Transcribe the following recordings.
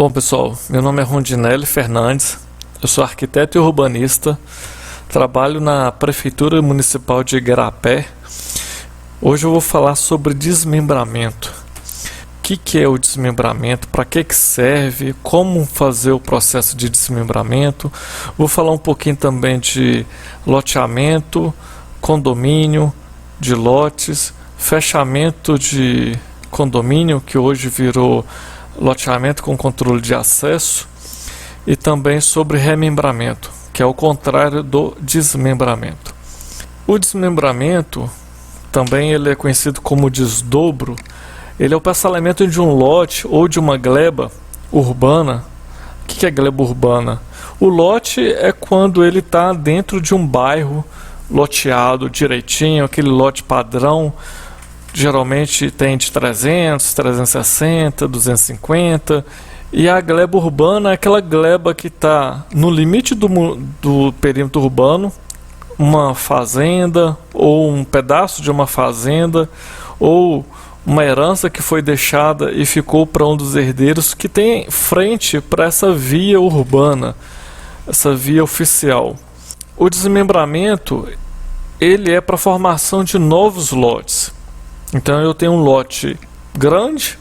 Bom, pessoal, meu nome é Rondinelli Fernandes, eu sou arquiteto e urbanista, trabalho na Prefeitura Municipal de Igarapé. Hoje eu vou falar sobre desmembramento. O que é o desmembramento, para que serve, como fazer o processo de desmembramento. Vou falar um pouquinho também de loteamento, condomínio, de lotes, fechamento de condomínio, que hoje virou loteamento com controle de acesso, e também sobre remembramento, que é o contrário do desmembramento. O desmembramento, também ele é conhecido como desdobro, ele é o parcelamento de um lote ou de uma gleba urbana. O que é gleba urbana? O lote é quando ele está dentro de um bairro loteado direitinho, aquele lote padrão. Geralmente tem de 300, 360, 250. E a gleba urbana é aquela gleba que está no limite do perímetro urbano, uma fazenda, ou um pedaço de uma fazenda, ou uma herança que foi deixada e ficou para um dos herdeiros, que tem frente para essa via urbana, essa via oficial. O desmembramento, ele é para a formação de novos lotes. Então eu tenho um lote grande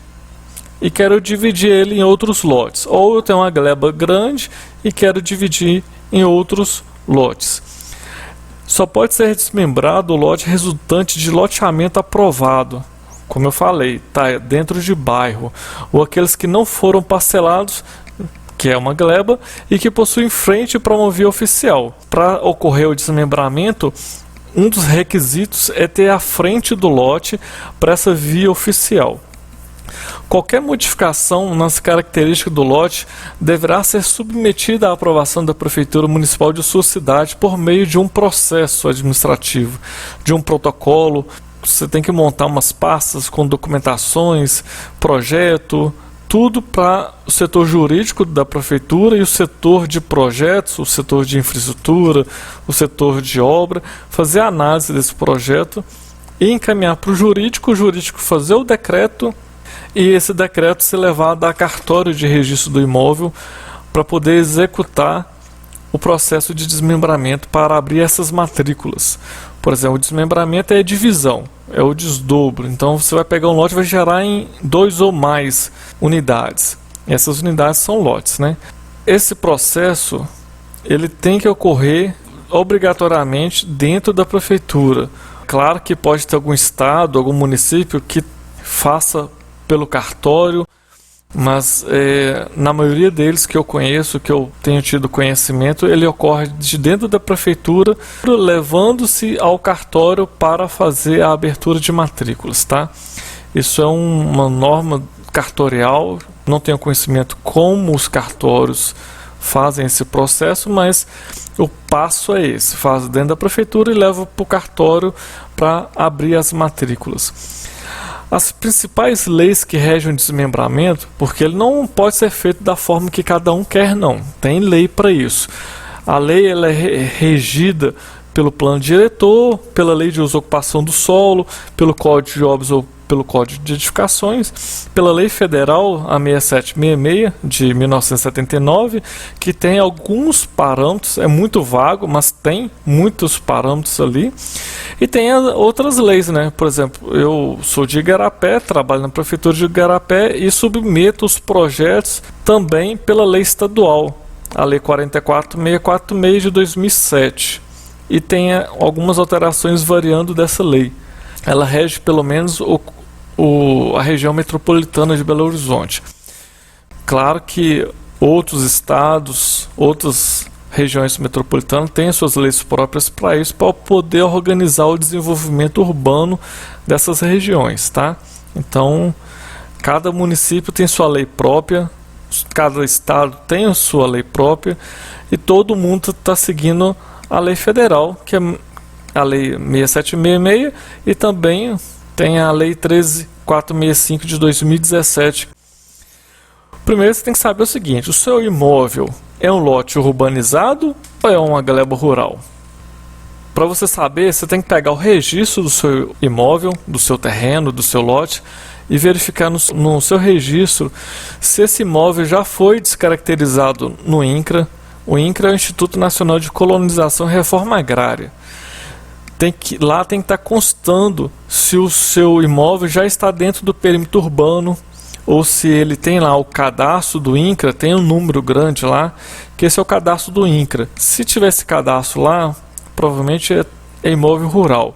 e quero dividir ele em outros lotes. Ou eu tenho uma gleba grande e quero dividir em outros lotes. Só pode ser desmembrado o lote resultante de loteamento aprovado. Como eu falei, está dentro de bairro. Ou aqueles que não foram parcelados, que é uma gleba, e que possuem frente para uma via oficial. Para ocorrer o desmembramento, um dos requisitos é ter a frente do lote para essa via oficial. Qualquer modificação nas características do lote deverá ser submetida à aprovação da Prefeitura Municipal de sua cidade por meio de um processo administrativo, de um protocolo. Você tem que montar umas pastas com documentações, projeto, tudo para o setor jurídico da prefeitura e o setor de projetos, o setor de infraestrutura, o setor de obra, fazer a análise desse projeto e encaminhar para o jurídico fazer o decreto e esse decreto ser levado a cartório de registro do imóvel para poder executar o processo de desmembramento para abrir essas matrículas. Por exemplo, o desmembramento é a divisão, é o desdobro. Então você vai pegar um lote e vai gerar em 2 ou mais unidades. Essas unidades são lotes, né? Esse processo ele tem que ocorrer obrigatoriamente dentro da prefeitura. Claro que pode ter algum estado, algum município que faça pelo cartório, mas na maioria deles que eu conheço, que eu tenho tido conhecimento, ele ocorre de dentro da prefeitura, levando-se ao cartório para fazer a abertura de matrículas, tá? Isso é uma norma cartorial, não tenho conhecimento como os cartórios fazem esse processo, mas o passo é esse, faz dentro da prefeitura e leva para o cartório para abrir as matrículas. As principais leis que regem o desmembramento, porque ele não pode ser feito da forma que cada um quer, não. Tem lei para isso. A lei ela é regida pelo plano diretor, pela lei de uso e ocupação do solo, pelo Código de Obras ou pelo Código de Edificações, pela Lei Federal, a 6766, de 1979, que tem alguns parâmetros, é muito vago, mas tem muitos parâmetros ali. E tem outras leis, né? Por exemplo, eu sou de Igarapé, trabalho na Prefeitura de Igarapé e submeto os projetos também pela lei estadual, a Lei 44646 de 2007. E tem algumas alterações variando dessa lei. Ela rege pelo menos a região metropolitana de Belo Horizonte. Claro que outros estados, outras regiões metropolitanas têm suas leis próprias para isso, para poder organizar o desenvolvimento urbano dessas regiões, tá? Então, cada município tem sua lei própria, cada estado tem a sua lei própria e todo mundo está seguindo a lei federal, que é a lei 6766 e também tem a lei 13465 de 2017. Primeiro você tem que saber o seguinte: o seu imóvel é um lote urbanizado ou é uma gleba rural? Para você saber, você tem que pegar o registro do seu imóvel, do seu terreno, do seu lote e verificar no seu registro se esse imóvel já foi descaracterizado no INCRA. O INCRA é o Instituto Nacional de Colonização e Reforma Agrária. Lá tem que estar constando se o seu imóvel já está dentro do perímetro urbano, ou se ele tem lá o cadastro do INCRA, tem um número grande lá, que esse é o cadastro do INCRA. Se tiver esse cadastro lá, provavelmente é imóvel rural.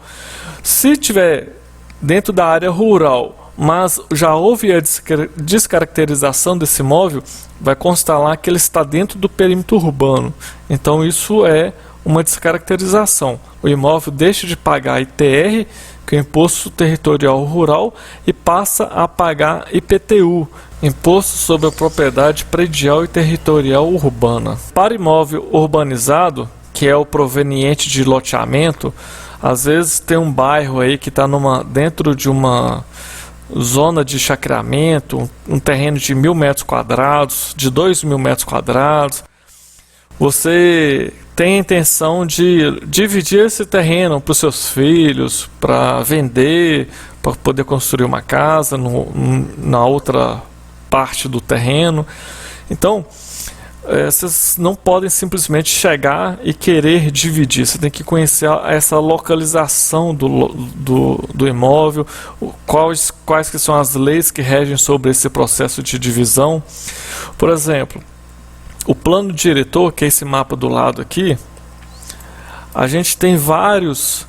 Se tiver dentro da área rural, mas já houve a descaracterização desse imóvel, vai constar lá que ele está dentro do perímetro urbano. Então isso é uma descaracterização. O imóvel deixa de pagar ITR, que é o Imposto Territorial Rural, e passa a pagar IPTU, Imposto sobre a Propriedade Predial e Territorial Urbana. Para imóvel urbanizado, que é o proveniente de loteamento, às vezes tem um bairro aí que está dentro de uma zona de chacreamento, um terreno de 1.000 metros quadrados, de 2.000 metros quadrados. Você tem a intenção de dividir esse terreno para os seus filhos, para vender, para poder construir uma casa na outra parte do terreno. Então, vocês não podem simplesmente chegar e querer dividir. Você tem que conhecer essa localização do imóvel, quais que são as leis que regem sobre esse processo de divisão. Por exemplo, o plano diretor, que é esse mapa do lado aqui, a gente tem vários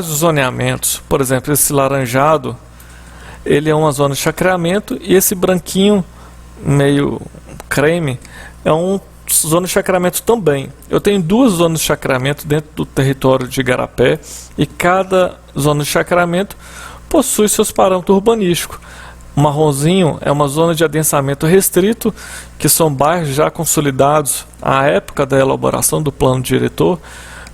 zoneamentos. Por exemplo, esse laranjado, ele é uma zona de chacreamento, e esse branquinho, meio creme, é uma zona de chacreamento também. Eu tenho 2 zonas de chacreamento dentro do território de Igarapé, e cada zona de chacreamento possui seus parâmetros urbanísticos. O marronzinho é uma zona de adensamento restrito, que são bairros já consolidados à época da elaboração do plano diretor.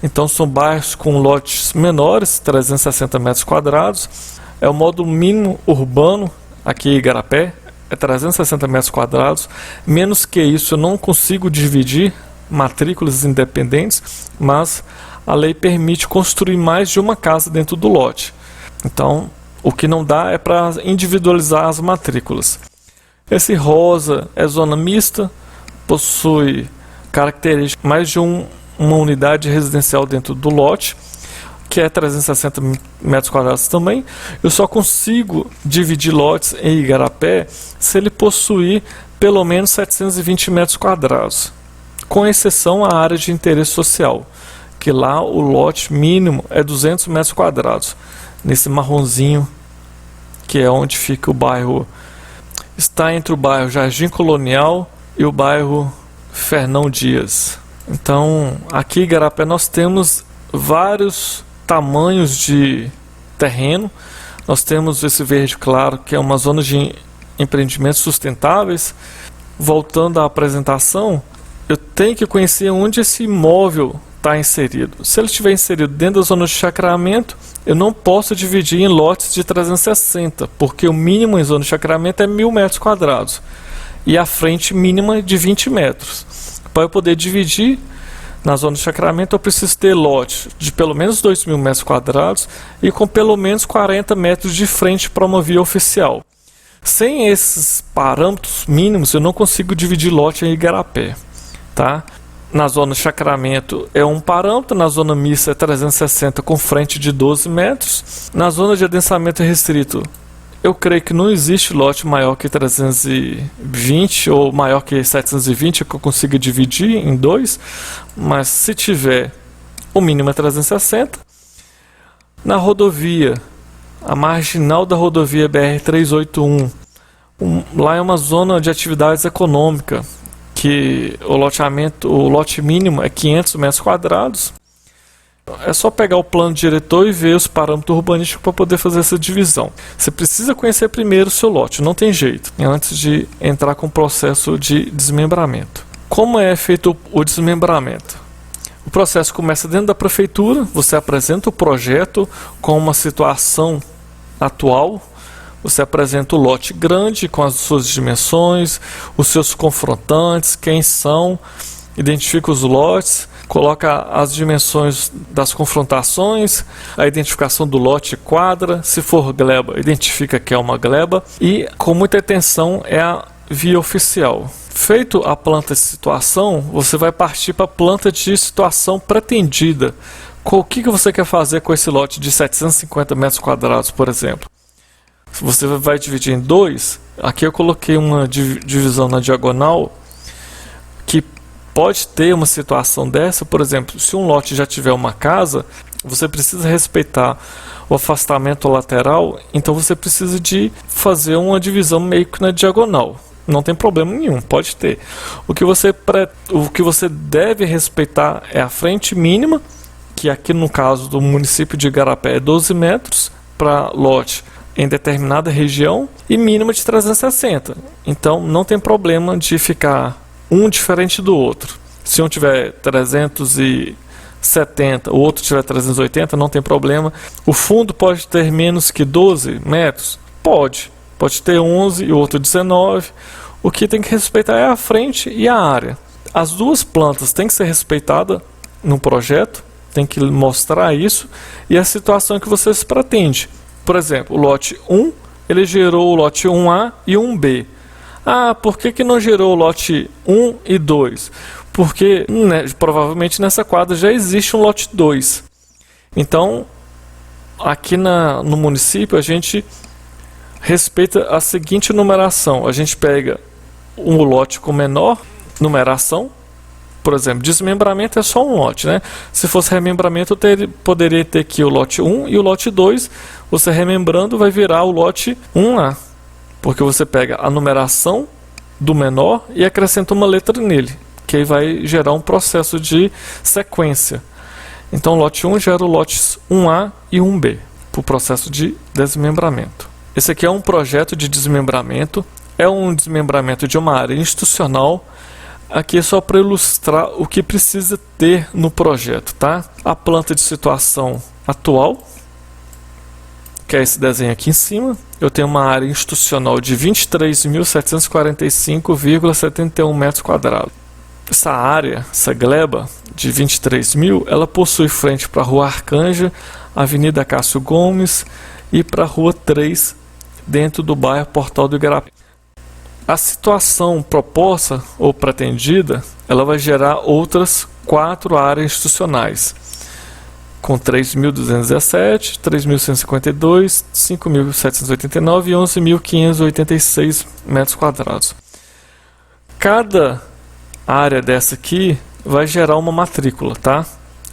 Então são bairros com lotes menores, 360 metros quadrados. É o módulo mínimo urbano aqui em Igarapé, é 360 metros quadrados. Menos que isso eu não consigo dividir matrículas independentes, mas a lei permite construir mais de uma casa dentro do lote. Então, o que não dá é para individualizar as matrículas. Esse rosa é zona mista, possui características mais de uma unidade residencial dentro do lote, que é 360 metros quadrados também. Eu só consigo dividir lotes em Igarapé se ele possuir pelo menos 720 metros quadrados, com exceção à área de interesse social, que lá o lote mínimo é 200 metros quadrados. Nesse marronzinho, que é onde fica o bairro, está entre o bairro Jardim Colonial e o bairro Fernão Dias. Então, aqui em Igarapé nós temos vários tamanhos de terreno. Nós temos esse verde claro, que é uma zona de empreendimentos sustentáveis. Voltando à apresentação, eu tenho que conhecer onde esse imóvel está inserido. Se ele estiver inserido dentro da zona de chacreamento, eu não posso dividir em lotes de 360, porque o mínimo em zona de chacreamento é 1.000 metros quadrados e a frente mínima é de 20 metros. Para eu poder dividir na zona de chacreamento, eu preciso ter lote de pelo menos 2.000 metros quadrados e com pelo menos 40 metros de frente para uma via oficial. Sem esses parâmetros mínimos, eu não consigo dividir lote em Igarapé, tá? Na zona de chacreamento é um parâmetro, na zona mista é 360 com frente de 12 metros. Na zona de adensamento restrito, eu creio que não existe lote maior que 320 ou maior que 720 que eu consiga dividir em 2, mas se tiver, o mínimo é 360. Na rodovia, a marginal da rodovia BR-381, lá é uma zona de atividades econômicas, que o lote mínimo é 500 metros quadrados. É só pegar o plano diretor e ver os parâmetros urbanísticos para poder fazer essa divisão. Você precisa conhecer primeiro o seu lote, não tem jeito, antes de entrar com o processo de desmembramento. Como é feito o desmembramento? O processo começa dentro da prefeitura, você apresenta o projeto com uma situação atual. Você apresenta o lote grande com as suas dimensões, os seus confrontantes, quem são, identifica os lotes, coloca as dimensões das confrontações, a identificação do lote quadra, se for gleba, identifica que é uma gleba, e com muita atenção é a via oficial. Feito a planta de situação, você vai partir para a planta de situação pretendida. O que você quer fazer com esse lote de 750 metros quadrados, por exemplo? Você vai dividir em dois. Aqui eu coloquei uma divisão na diagonal que pode ter uma situação dessa. Por exemplo, se um lote já tiver uma casa, você precisa respeitar o afastamento lateral, então você precisa de fazer uma divisão meio que na diagonal. Não tem problema nenhum, pode ter. O que você deve respeitar é a frente mínima, que aqui no caso do município de Igarapé é 12 metros para lote em determinada região, e mínima de 360. Então não tem problema de ficar um diferente do outro. Se um tiver 370, o outro tiver 380, não tem problema. O fundo pode ter menos que 12 metros? Pode ter 11 e o outro 19. O que tem que respeitar é a frente e a área. As duas plantas têm que ser respeitadas no projeto, tem que mostrar isso, e a situação que vocês pretendem. Por exemplo, o lote 1, ele gerou o lote 1A e 1B. Ah, por que não gerou o lote 1 e 2? Porque provavelmente nessa quadra já existe um lote 2. Então, aqui no município, a gente respeita a seguinte numeração. A gente pega um lote com menor numeração. Por exemplo, desmembramento é só um lote, né? Se fosse remembramento, eu poderia ter aqui o lote 1 e o lote 2. Você remembrando vai virar o lote 1A. Porque você pega a numeração do menor e acrescenta uma letra nele, que aí vai gerar um processo de sequência. Então, o lote 1 gera o lotes 1A e 1B, para o processo de desmembramento. Esse aqui é um projeto de desmembramento, é um desmembramento de uma área institucional. Aqui é só para ilustrar o que precisa ter no projeto, tá? A planta de situação atual, que é esse desenho aqui em cima. Eu tenho uma área institucional de 23.745,71 metros quadrados. Essa área, essa gleba de 23.000, ela possui frente para a Rua Arcanja, Avenida Cássio Gomes e para a Rua 3, dentro do bairro Portal do Igarapé. A situação proposta ou pretendida, ela vai gerar outras 4 áreas institucionais, com 3.217, 3.152, 5.789 e 11.586 metros quadrados. Cada área dessa aqui vai gerar uma matrícula, tá?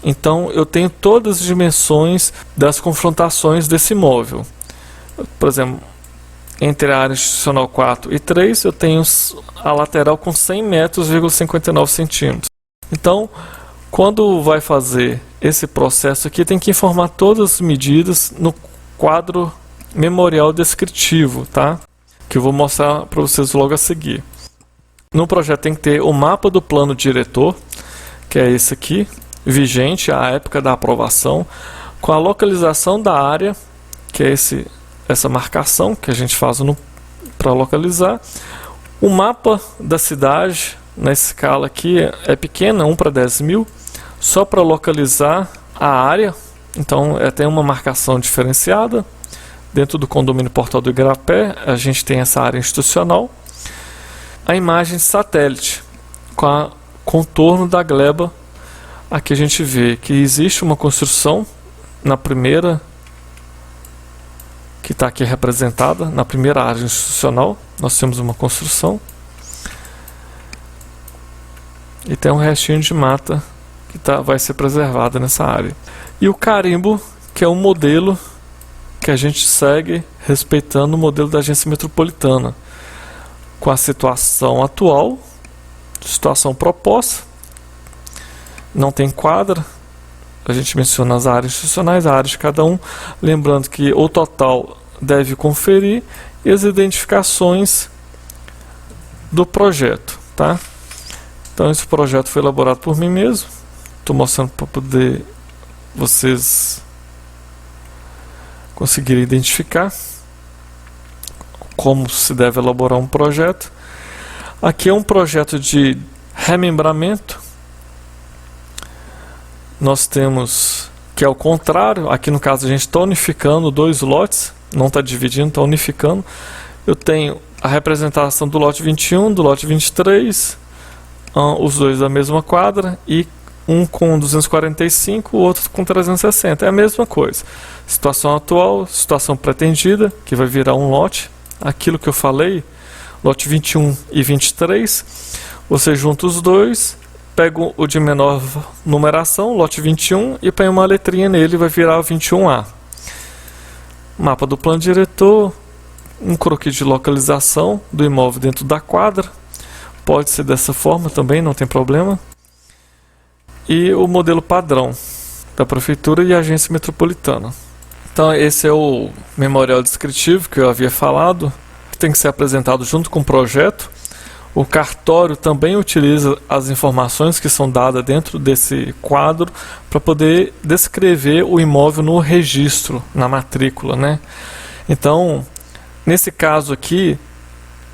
Então eu tenho todas as dimensões das confrontações desse imóvel. Por exemplo, entre a área institucional 4 e 3, eu tenho a lateral com 100 metros,59 centímetros. Então, quando vai fazer esse processo aqui, tem que informar todas as medidas no quadro memorial descritivo, tá? Que eu vou mostrar para vocês logo a seguir. No projeto tem que ter o mapa do plano diretor, que é esse aqui, vigente à época da aprovação, com a localização da área, que é essa marcação que a gente faz para localizar. O mapa da cidade, na escala aqui, é pequena, 1 para 10.000, só para localizar a área. Então tem uma marcação diferenciada. Dentro do condomínio Portal do Igarapé, a gente tem essa área institucional. A imagem de satélite, com o contorno da gleba. Aqui a gente vê que existe uma construção na primeira, que está aqui representada, na primeira área institucional. Nós temos uma construção. E tem um restinho de mata que vai ser preservada nessa área. E o carimbo, que é um modelo que a gente segue respeitando o modelo da agência metropolitana, com a situação atual, situação proposta. Não tem quadra. A gente menciona as áreas institucionais, a área de cada um, lembrando que o total deve conferir e as identificações do projeto, tá? Então esse projeto foi elaborado por mim mesmo. Estou mostrando para poder vocês conseguirem identificar como se deve elaborar um projeto. Aqui é um projeto de remembramento. nós temos que é o contrário. Aqui no caso a gente está unificando dois lotes, não está dividindo, está unificando. Eu tenho a representação do lote 21, do lote 23, os dois da mesma quadra, e um com 245, o outro com 360. É a mesma coisa. Situação atual, situação pretendida, que vai virar um lote. Aquilo que eu falei, lote 21 e 23, você junta os dois, pega o de menor numeração, lote 21, e põe uma letrinha nele, vai virar o 21A. Mapa do plano diretor, um croquis de localização do imóvel dentro da quadra, pode ser dessa forma também, não tem problema. E o modelo padrão da prefeitura e agência metropolitana. Então esse é o memorial descritivo que eu havia falado, que tem que ser apresentado junto com o projeto. O cartório também utiliza as informações que são dadas dentro desse quadro para poder descrever o imóvel no registro, na matrícula, né? Então, nesse caso aqui,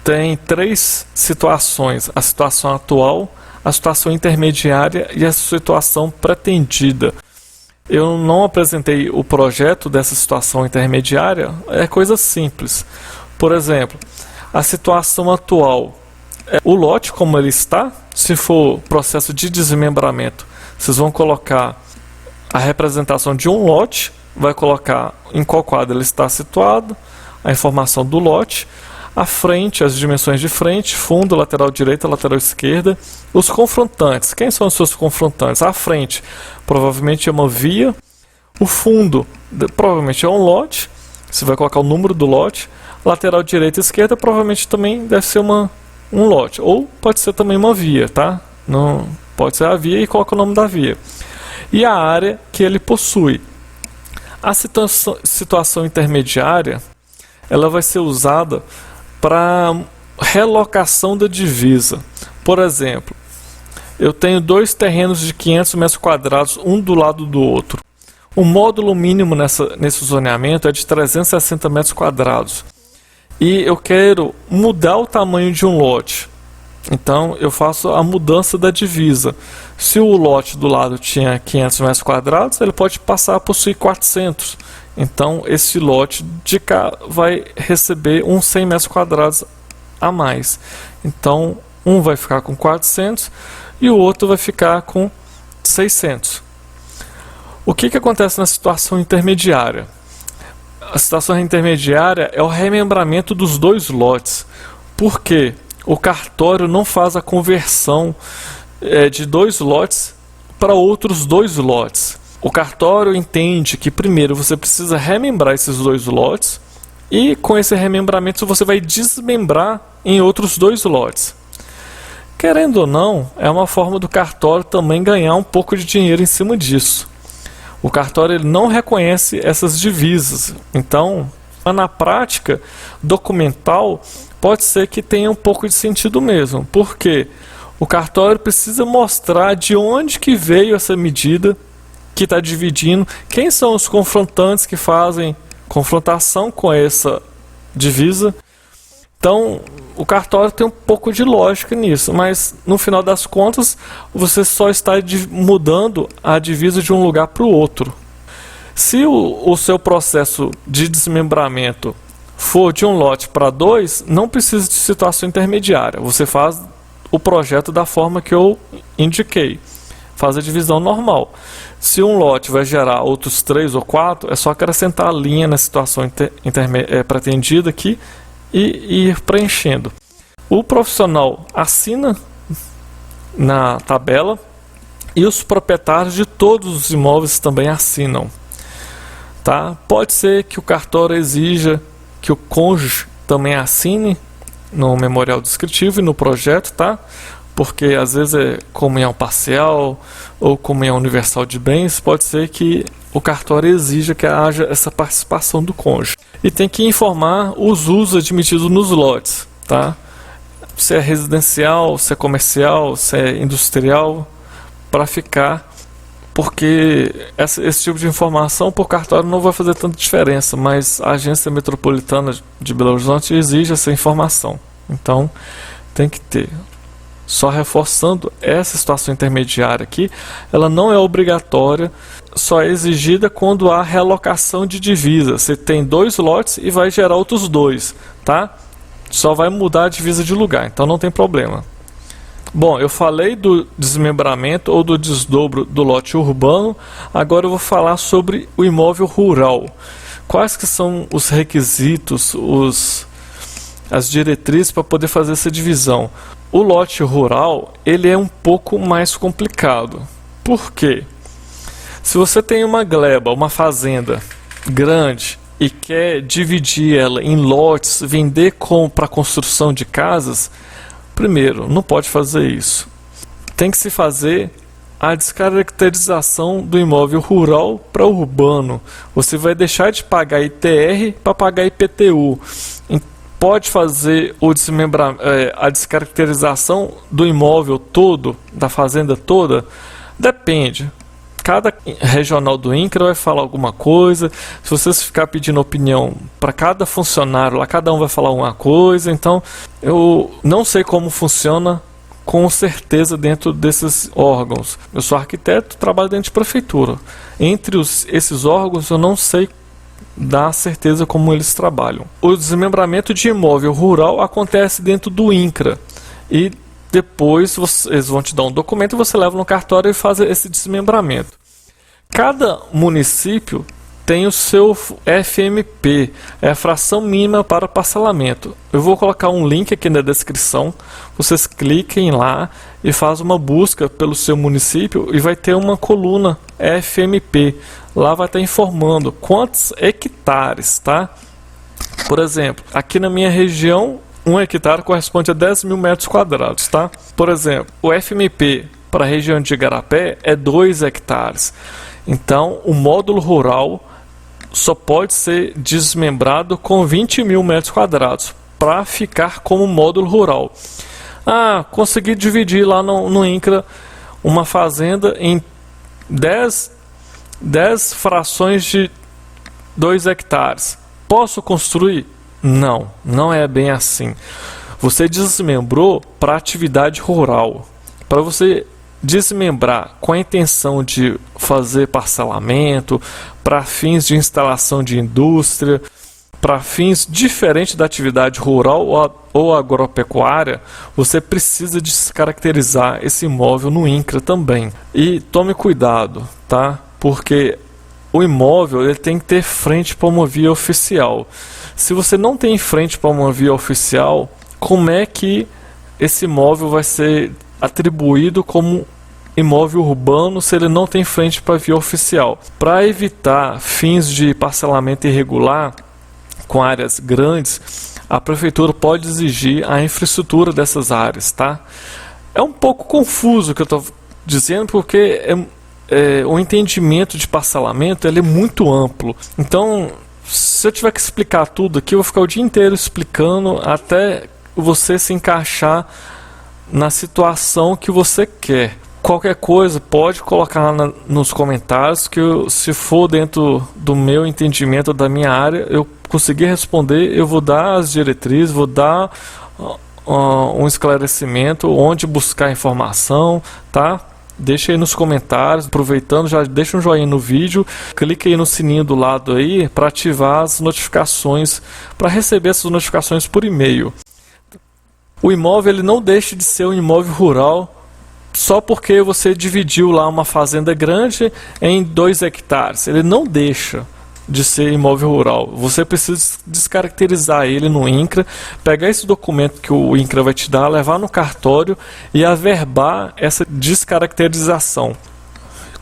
tem três situações: a situação atual, a situação intermediária e a situação pretendida. Eu não apresentei o projeto dessa situação intermediária, é coisa simples. Por exemplo, a situação atual é o lote como ele está. Se for processo de desmembramento, vocês vão colocar a representação de um lote, vai colocar em qual quadro ele está situado, a informação do lote, a frente, as dimensões de frente, fundo, lateral direita, lateral esquerda, os confrontantes. Quem são os seus confrontantes? A frente provavelmente é uma via, o fundo provavelmente é um lote, você vai colocar o número do lote, lateral direita e esquerda provavelmente também deve ser um lote, ou pode ser também uma via, tá? Não, pode ser a via e coloca o nome da via. E a área que ele possui. A situação intermediária, ela vai ser usada para relocação da divisa. Por exemplo, eu tenho dois terrenos de 500 metros quadrados, um do lado do outro. O módulo mínimo nesse zoneamento é de 360 metros quadrados. E eu quero mudar o tamanho de um lote. Então eu faço a mudança da divisa. Se o lote do lado tinha 500 metros quadrados, ele pode passar a possuir 400. Então esse lote de cá vai receber uns 100 metros quadrados a mais. Então um vai ficar com 400 e o outro vai ficar com 600. O que acontece na situação intermediária? A situação intermediária é o remembramento dos dois lotes. Por quê? O cartório não faz a conversão de dois lotes para outros dois lotes. O cartório entende que primeiro você precisa remembrar esses dois lotes e com esse remembramento você vai desmembrar em outros dois lotes. Querendo ou não, é uma forma do cartório também ganhar um pouco de dinheiro em cima disso. O cartório ele não reconhece essas divisas, então na prática documental pode ser que tenha um pouco de sentido mesmo, porque o cartório precisa mostrar de onde que veio essa medida que está dividindo, quem são os confrontantes que fazem confrontação com essa divisa. Então o cartório tem um pouco de lógica nisso, mas no final das contas você só está mudando a divisa de um lugar para o outro. Se o seu processo de desmembramento for de um lote para dois, não precisa de situação intermediária. Você faz o projeto da forma que eu indiquei. Faz a divisão normal. Se um lote vai gerar outros 3 ou 4, é só acrescentar a linha na situação pretendida aqui e ir preenchendo. O profissional assina na tabela e os proprietários de todos os imóveis também assinam. Tá? Pode ser que o cartório exija que o cônjuge também assine no memorial descritivo e no projeto, tá? Porque às vezes é comunhão parcial ou comunhão universal de bens, pode ser que o cartório exija que haja essa participação do cônjuge. E tem que informar os usos admitidos nos lotes, tá? Se é residencial, se é comercial, se é industrial, para ficar, porque esse tipo de informação por cartório não vai fazer tanta diferença, mas a agência metropolitana de Belo Horizonte exige essa informação, então tem que ter. Só reforçando, essa situação intermediária aqui, ela não é obrigatória, só é exigida quando há realocação de divisa. Você tem 2 lotes e vai gerar outros 2, tá? Só vai mudar a divisa de lugar, então não tem problema. Bom, eu falei do desmembramento ou do desdobro do lote urbano, agora eu vou falar sobre o imóvel rural. Quais que são os requisitos, as diretrizes para poder fazer essa divisão? O lote rural, ele é um pouco mais complicado. Por quê? Se você tem uma gleba, uma fazenda grande e quer dividir ela em lotes, vender para construção de casas, primeiro, não pode fazer isso. Tem que se fazer a descaracterização do imóvel rural para urbano. Você vai deixar de pagar ITR para pagar IPTU. Pode fazer a descaracterização do imóvel todo, da fazenda toda? Depende. Cada regional do INCRA vai falar alguma coisa. Se você ficar pedindo opinião para cada funcionário lá, cada um vai falar uma coisa. Então, eu não sei como funciona com certeza dentro desses órgãos. Eu sou arquiteto, trabalho dentro de prefeitura. Entre esses órgãos, eu não sei dar certeza como eles trabalham. O desmembramento de imóvel rural acontece dentro do INCRA. E depois eles vão te dar um documento e você leva no cartório e faz esse desmembramento. Cada município tem o seu FMP, é a fração mínima para parcelamento. Eu vou colocar um link aqui na descrição, vocês cliquem lá e fazem uma busca pelo seu município e vai ter uma coluna FMP. Lá vai estar informando quantos hectares, tá? Por exemplo, aqui na minha região, 1 hectare corresponde a 10 mil metros quadrados, tá? Por exemplo, o FMP para a região de Igarapé é 2 hectares. Então, o módulo rural só pode ser desmembrado com 20 mil metros quadrados para ficar como módulo rural. Ah, consegui dividir lá no INCRA uma fazenda em 10 frações de 2 hectares. Posso construir? Não, não é bem assim. Você desmembrou para atividade rural. Para você desmembrar com a intenção de fazer parcelamento, para fins de instalação de indústria, para fins diferentes da atividade rural ou agropecuária, você precisa descaracterizar esse imóvel no INCRA também. E tome cuidado, tá? Porque o imóvel ele tem que ter frente para uma via oficial. Se você não tem frente para uma via oficial, como é que esse imóvel vai ser atribuído como imóvel urbano se ele não tem frente para a via oficial? Para evitar fins de parcelamento irregular com áreas grandes, a prefeitura pode exigir a infraestrutura dessas áreas, tá? É um pouco confuso o que eu estou dizendo, porque o entendimento de parcelamento ele é muito amplo. Então, se eu tiver que explicar tudo aqui, eu vou ficar o dia inteiro explicando até você se encaixar na situação que você quer. Qualquer coisa pode colocar nos comentários que se for dentro do meu entendimento da minha área, eu conseguir responder, eu vou dar as diretrizes, vou dar um esclarecimento, onde buscar informação, tá? Deixa aí nos comentários, aproveitando, já deixa um joinha no vídeo, clique aí no sininho do lado aí para ativar as notificações, para receber essas notificações por e-mail. O imóvel ele não deixa de ser um imóvel rural só porque você dividiu lá uma fazenda grande em 2 hectares. Ele não deixa de ser imóvel rural. Você precisa descaracterizar ele no INCRA, pegar esse documento que o INCRA vai te dar, levar no cartório e averbar essa descaracterização.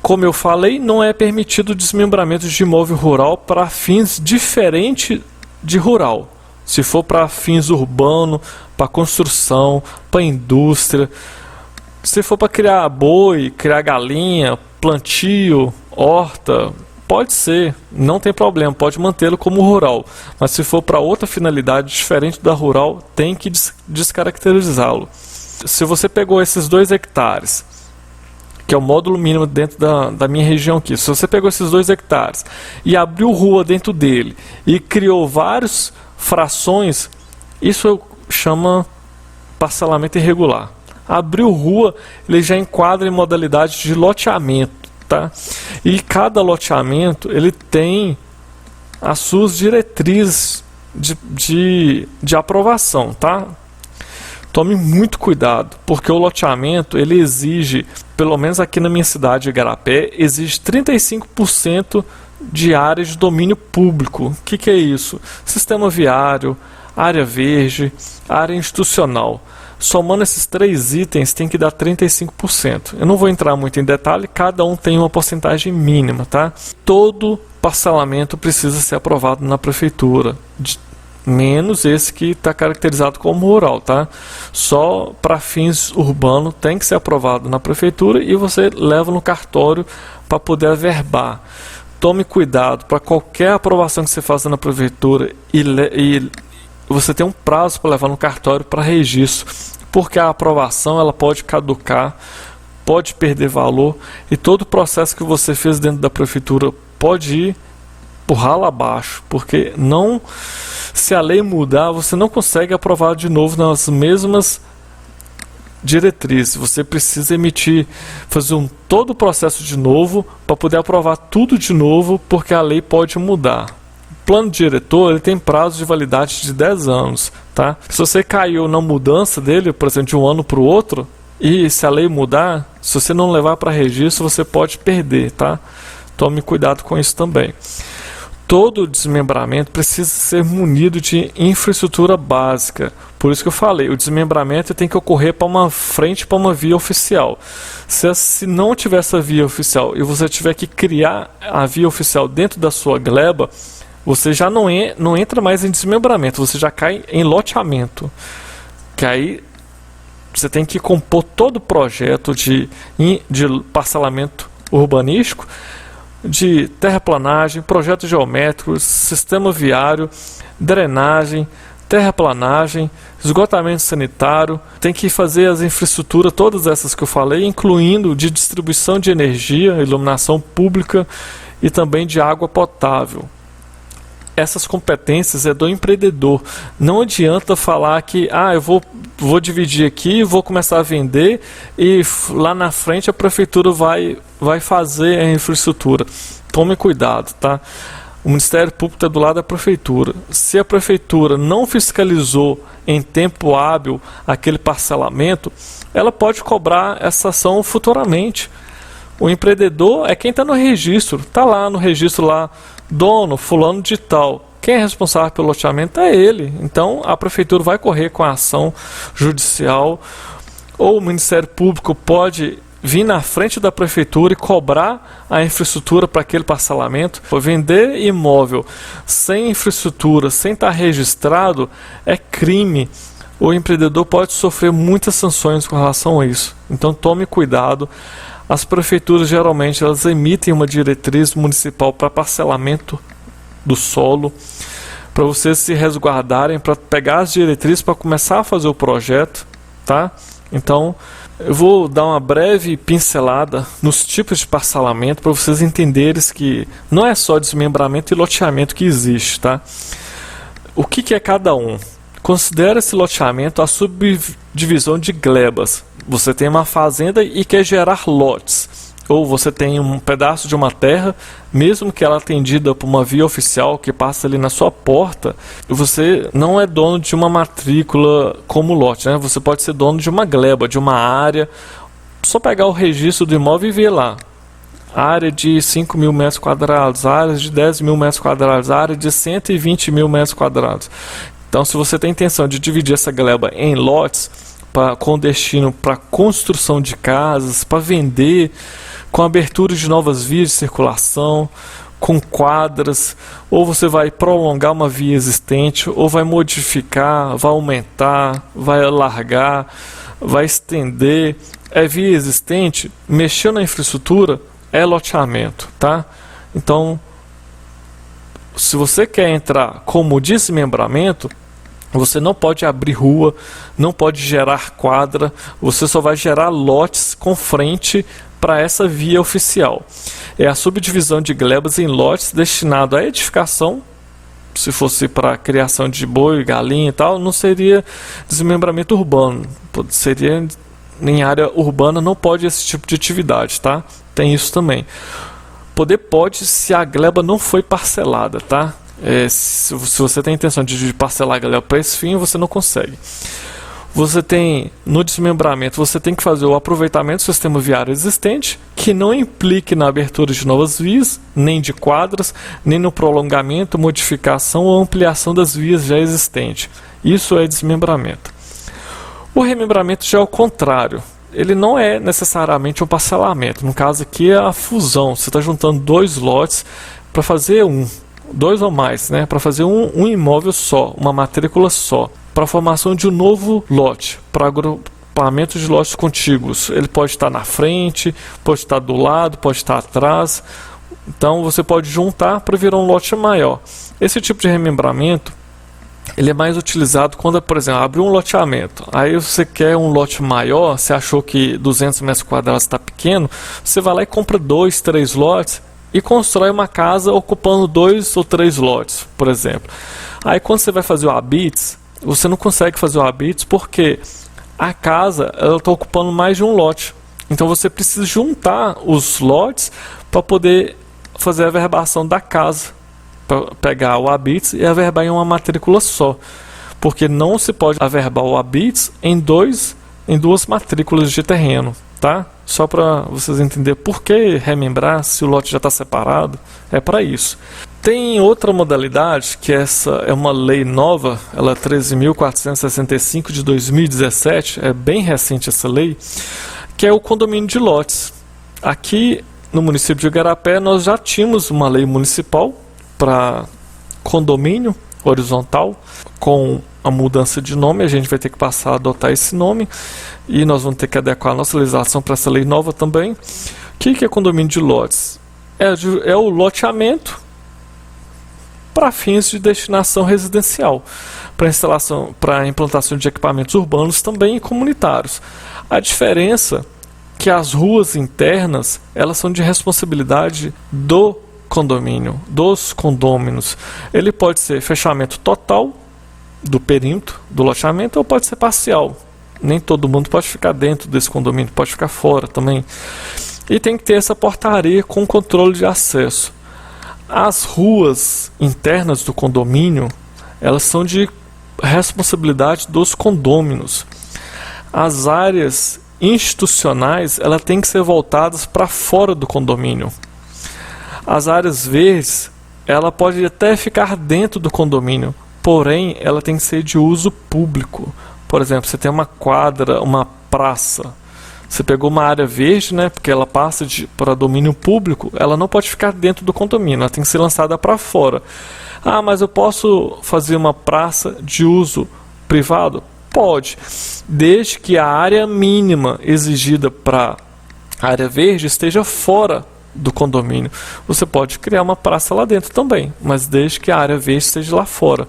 Como eu falei, não é permitido desmembramento de imóvel rural para fins diferentes de rural. Se for para fins urbanos, para construção, para indústria, se for para criar boi, criar galinha, plantio, horta, pode ser, não tem problema, pode mantê-lo como rural. Mas se for para outra finalidade diferente da rural, tem que descaracterizá-lo. Se você pegou esses 2 hectares, que é o módulo mínimo dentro da minha região aqui, se você pegou esses 2 hectares e abriu rua dentro dele e criou várias frações, isso chama parcelamento irregular. Abriu rua, ele já enquadra em modalidade de loteamento, tá? E cada loteamento ele tem as suas diretrizes de aprovação, tá? Tome muito cuidado, porque o loteamento ele exige, pelo menos aqui na minha cidade de Igarapé, exige 35% de área de domínio público. O que é isso? Sistema viário, área verde, área institucional. Somando esses 3 itens tem que dar 35%. Eu não vou entrar muito em detalhe, cada um tem uma porcentagem mínima, tá? Todo parcelamento precisa ser aprovado na prefeitura, menos esse que está caracterizado como rural, tá? Só para fins urbanos tem que ser aprovado na prefeitura e você leva no cartório para poder averbar. Tome cuidado para qualquer aprovação que você faça na prefeitura e você tem um prazo para levar no cartório para registro, porque a aprovação ela pode caducar, pode perder valor e todo o processo que você fez dentro da prefeitura pode ir por ralo abaixo, porque não, se a lei mudar, você não consegue aprovar de novo nas mesmas diretrizes. Você precisa fazer todo o processo de novo para poder aprovar tudo de novo, porque a lei pode mudar. O plano diretor ele tem prazo de validade de 10 anos, tá? Se você caiu na mudança dele, por exemplo, de um ano para o outro, e se a lei mudar, se você não levar para registro, você pode perder, tá? Tome cuidado com isso também. Todo desmembramento precisa ser munido de infraestrutura básica. Por isso que eu falei, o desmembramento tem que ocorrer para uma frente, para uma via oficial. Se não tiver essa via oficial e você tiver que criar a via oficial dentro da sua gleba, você já não entra mais em desmembramento, você já cai em loteamento. Que aí você tem que compor todo o projeto de parcelamento urbanístico, de terraplanagem, projeto geométrico, sistema viário, drenagem, terraplanagem, esgotamento sanitário. Tem que fazer as infraestruturas, todas essas que eu falei, incluindo de distribuição de energia, iluminação pública e também de água potável. Essas competências é do empreendedor. Não adianta falar que eu vou dividir aqui, vou começar a vender e lá na frente a prefeitura vai fazer a infraestrutura. Tome cuidado, tá? O Ministério Público está do lado da prefeitura. Se a prefeitura não fiscalizou em tempo hábil aquele parcelamento, ela pode cobrar essa ação futuramente. O empreendedor é quem está no registro, está lá no registro lá, dono, fulano de tal. Quem é responsável pelo loteamento é ele. Então a prefeitura vai correr com a ação judicial, ou o Ministério Público pode vir na frente da prefeitura e cobrar a infraestrutura para aquele parcelamento. Vender imóvel sem infraestrutura, sem estar registrado, é crime. O empreendedor pode sofrer muitas sanções com relação a isso. Então tome cuidado. As prefeituras geralmente elas emitem uma diretriz municipal para parcelamento do solo, para vocês se resguardarem, para pegar as diretrizes para começar a fazer o projeto, tá? Então eu vou dar uma breve pincelada nos tipos de parcelamento para vocês entenderem que não é só desmembramento e loteamento que existe, tá? O que é cada um? Considera esse loteamento a subdivisão de glebas. Você tem uma fazenda e quer gerar lotes, ou você tem um pedaço de uma terra, mesmo que ela atendida por uma via oficial que passa ali na sua porta, você não é dono de uma matrícula como lote, né? Você pode ser dono de uma gleba, de uma área. Só pegar o registro do imóvel e ver lá. Área de 5.000 metros quadrados, áreas de 10.000 metros quadrados, área de 120.000 metros quadrados. Então, se você tem a intenção de dividir essa gleba em lotes, com destino para construção de casas, para vender, com abertura de novas vias de circulação, com quadras, ou você vai prolongar uma via existente, ou vai modificar, vai aumentar, vai alargar, vai estender. É via existente, mexer na infraestrutura é loteamento, tá? Então, se você quer entrar como desmembramento, você não pode abrir rua, não pode gerar quadra, você só vai gerar lotes com frente para essa via oficial. É a subdivisão de glebas em lotes destinado à edificação. Se fosse para criação de boi, galinha e tal, não seria desmembramento urbano, seria em área urbana não pode esse tipo de atividade, tá? Tem isso também. Poder pode se a gleba não foi parcelada, tá? Se você tem a intenção de parcelar a gleba para esse fim, você não consegue. Você tem, no desmembramento, você tem que fazer o aproveitamento do sistema viário existente, que não implique na abertura de novas vias, nem de quadras, nem no prolongamento, modificação ou ampliação das vias já existentes. Isso é desmembramento. O remembramento já é o contrário. Ele não é necessariamente um parcelamento. No caso aqui é a fusão. Você está juntando dois lotes para fazer dois ou mais, né? Para fazer um imóvel só, uma matrícula só, para a formação de um novo lote, para agrupamento de lotes contíguos. Ele pode estar na frente, pode estar do lado, pode estar atrás. Então você pode juntar para virar um lote maior. Esse tipo de remembramento ele é mais utilizado quando, por exemplo, abriu um loteamento. Aí você quer um lote maior, você achou que 200 metros quadrados está pequeno, você vai lá e compra 2, 3 lotes e constrói uma casa ocupando 2 ou 3 lotes, por exemplo. Aí quando você vai fazer o habits, você não consegue fazer o habits porque a casa está ocupando mais de um lote. Então você precisa juntar os lotes para poder fazer a averbação da casa. Para pegar o habits e averbar em uma matrícula só. Porque não se pode averbar o habits em duas matrículas de terreno. Tá? Só para vocês entenderem por que remembrar se o lote já está separado. É para isso. Tem outra modalidade, que essa é uma lei nova, ela é 13.465 de 2017, é bem recente essa lei, que é o condomínio de lotes. Aqui no município de Igarapé nós já tínhamos uma lei municipal para condomínio horizontal. Com a mudança de nome, a gente vai ter que passar a adotar esse nome e nós vamos ter que adequar a nossa legislação para essa lei nova também. O que é condomínio de lotes? É o loteamento para fins de destinação residencial, para implantação de equipamentos urbanos também e comunitários. A diferença é que as ruas internas elas são de responsabilidade do condomínio, dos condôminos. Ele pode ser fechamento total do perímetro do loteamento ou pode ser parcial. Nem todo mundo pode ficar dentro desse condomínio, pode ficar fora também. E tem que ter essa portaria com controle de acesso. As ruas internas do condomínio, elas são de responsabilidade dos condôminos. As áreas institucionais, elas têm que ser voltadas para fora do condomínio. As áreas verdes, ela pode até ficar dentro do condomínio, porém, ela tem que ser de uso público. Por exemplo, você tem uma quadra, uma praça, você pegou uma área verde, né, porque ela passa para domínio público, ela não pode ficar dentro do condomínio, ela tem que ser lançada para fora. Ah, mas eu posso fazer uma praça de uso privado? Pode, desde que a área mínima exigida para a área verde esteja fora do condomínio. Você pode criar uma praça lá dentro também, mas desde que a área verde esteja lá fora.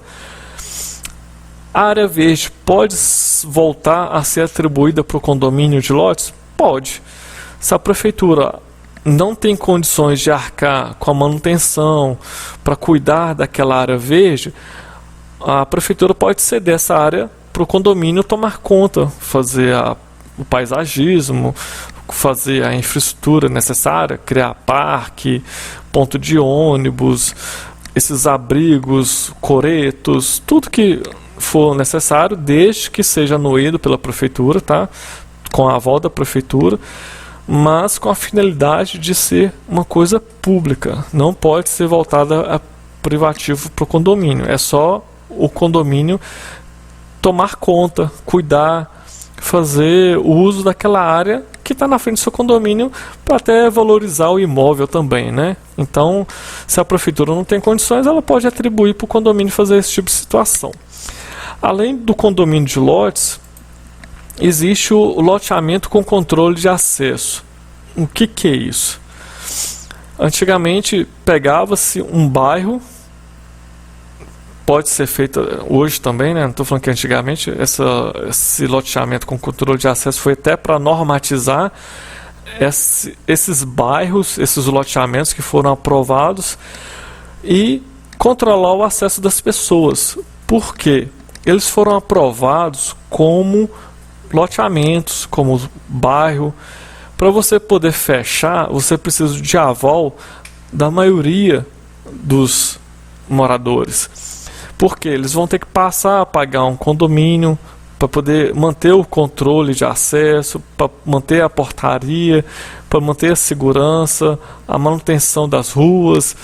A área verde pode voltar a ser atribuída para o condomínio de lotes? Pode. Se a prefeitura não tem condições de arcar com a manutenção para cuidar daquela área verde, a prefeitura pode ceder essa área para o condomínio tomar conta, fazer o paisagismo, fazer a infraestrutura necessária, criar parque, ponto de ônibus, esses abrigos, coretos, tudo que for necessário, desde que seja anuído pela prefeitura, tá? Com a aval da prefeitura, mas com a finalidade de ser uma coisa pública, não pode ser voltada a privativo para o condomínio, é só o condomínio tomar conta, cuidar, fazer o uso daquela área que está na frente do seu condomínio para até valorizar o imóvel também, né? Então, se a prefeitura não tem condições, ela pode atribuir para o condomínio fazer esse tipo de situação. Além do condomínio de lotes, existe o loteamento com controle de acesso. O que é isso? Antigamente, pegava-se um bairro, pode ser feito hoje também, né? Não estou falando que antigamente esse loteamento com controle de acesso foi até para normatizar esses bairros, esses loteamentos que foram aprovados e controlar o acesso das pessoas. Por quê? Eles foram aprovados como loteamentos, como bairro. Para você poder fechar, você precisa de aval da maioria dos moradores, porque eles vão ter que passar a pagar um condomínio para poder manter o controle de acesso, para manter a portaria, para manter a segurança, a manutenção das ruas,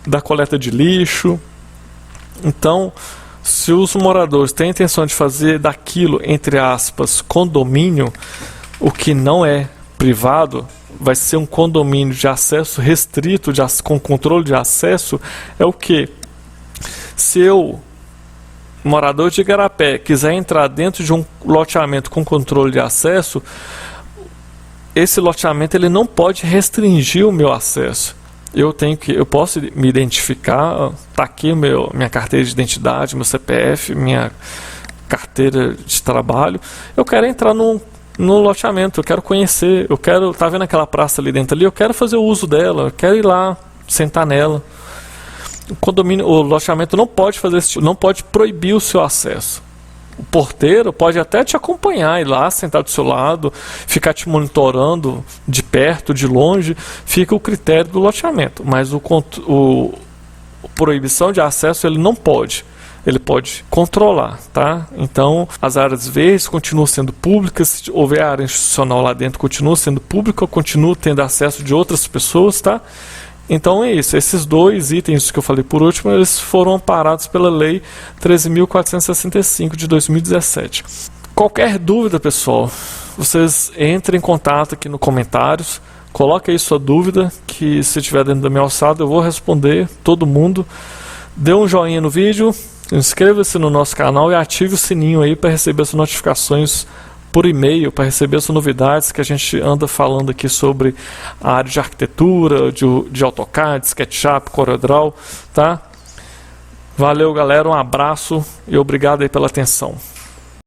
da coleta de lixo. Então, se os moradores têm a intenção de fazer daquilo, entre aspas, condomínio, o que não é privado, vai ser um condomínio de acesso restrito, com controle de acesso, é o que? Se eu, morador de Igarapé, quiser entrar dentro de um loteamento com controle de acesso, esse loteamento ele não pode restringir o meu acesso. Eu posso me identificar, tá aqui minha carteira de identidade, meu CPF, minha carteira de trabalho. Eu quero entrar no loteamento, eu quero conhecer, tá vendo aquela praça ali dentro ali, eu quero fazer o uso dela, eu quero ir lá, sentar nela. O loteamento não pode não pode proibir o seu acesso. O porteiro pode até te acompanhar, ir lá, sentar do seu lado, ficar te monitorando de perto, de longe, fica o critério do loteamento. Mas proibição de acesso ele não pode. Ele pode controlar, tá? Então, as áreas verdes continuam sendo públicas, se houver área institucional lá dentro, continua sendo pública, continua tendo acesso de outras pessoas, tá? Então é isso, esses dois itens que eu falei por último, eles foram amparados pela Lei 13.465 de 2017. Qualquer dúvida, pessoal, vocês entrem em contato aqui nos comentários, coloque aí sua dúvida, que se estiver dentro da minha alçada eu vou responder todo mundo. Dê um joinha no vídeo, inscreva-se no nosso canal e ative o sininho aí para receber as notificações por e-mail, para receber as novidades que a gente anda falando aqui sobre a área de arquitetura, de AutoCAD, SketchUp, CorelDRAW, tá? Valeu, galera, um abraço e obrigado aí pela atenção.